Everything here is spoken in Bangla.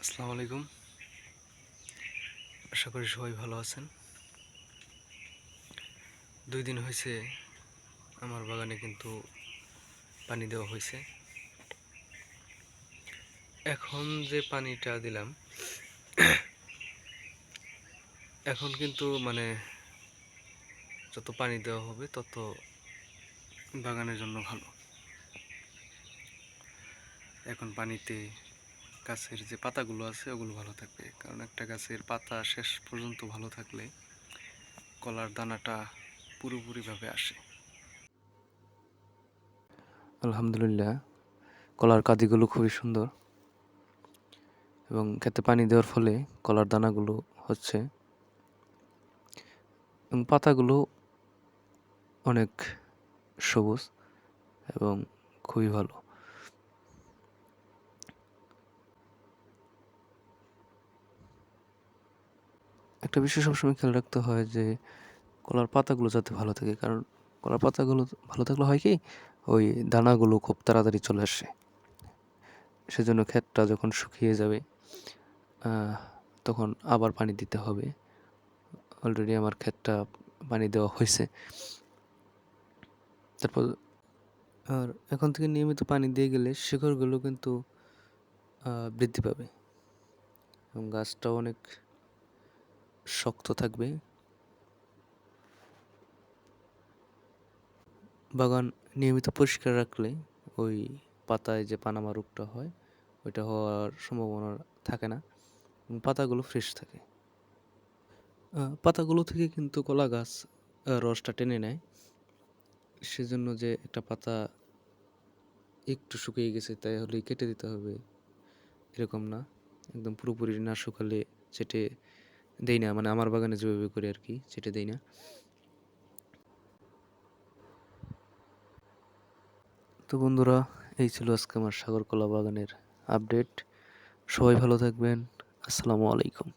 আসসালামু আলাইকুম। আশা করি সবাই ভালো আছেন। 2 দিন হয়েছে আমার বাগানে কিন্তু পানি দেওয়া হয়েছে। এখন যে পানিটা দিলাম এখন কিন্তু যত পানি দেওয়া হবে তত বাগানের জন্য ভালো। এখন পানিতে গাছের যে পাতাগুলো আছে ওগুলো ভালো থাকবে, কারণ একটা গাছের পাতা শেষ পর্যন্ত ভালো থাকলে কলার দানাটা পুরোপুরিভাবে আসে। আলহামদুলিল্লাহ, কলার কাঁদিগুলো খুবই সুন্দর এবং খেতে পানি দেওয়ার ফলে কলার দানাগুলো হচ্ছে এবং পাতাগুলো অনেক সবুজ এবং খুবই ভালো। একটা বিষয় সবসময় খেয়াল রাখতে হয় যে কলার পাতাগুলো যাতে ভালো থাকে, কারণ কলার পাতাগুলো ভালো থাকলে হয় কি, ওই দানাগুলো খুব তাড়াতাড়ি চলে আসে। সেজন্য ক্ষেতটা যখন শুকিয়ে যাবে তখন আবার পানি দিতে হবে। অলরেডি আমার ক্ষেতটা পানি দেওয়া হয়েছে। তারপর আর এখন থেকে নিয়মিত পানি দিয়ে গেলে শিকড়গুলো কিন্তু বৃদ্ধি পাবে এবং গাছটাও অনেক শক্ত থাকবে। বাগান নিয়মিত পরিষ্কার রাখলে ওই পাতায় যে পানামা রোগটা হয় ওইটা হওয়ার সম্ভাবনা থাকে না এবং পাতাগুলো ফ্রেশ থাকে। পাতাগুলো থেকে কিন্তু কলা গাছ রসটা টেনে নেয়। সেজন্য যে একটা পাতা একটু শুকিয়ে গেছে তাই হলেই কেটে দিতে হবে এরকম না। একদম পুরোপুরি না শুকালে ছেটে দেই না, মানে আমার বাগানে যেভাবে করি আর কি, ছেটে দেই না। তো বন্ধুরা, এই ছিল আজকে আমার সাগরকলা বাগানের আপডেট। সবাই ভালো থাকবেন। আসসালামু আলাইকুম।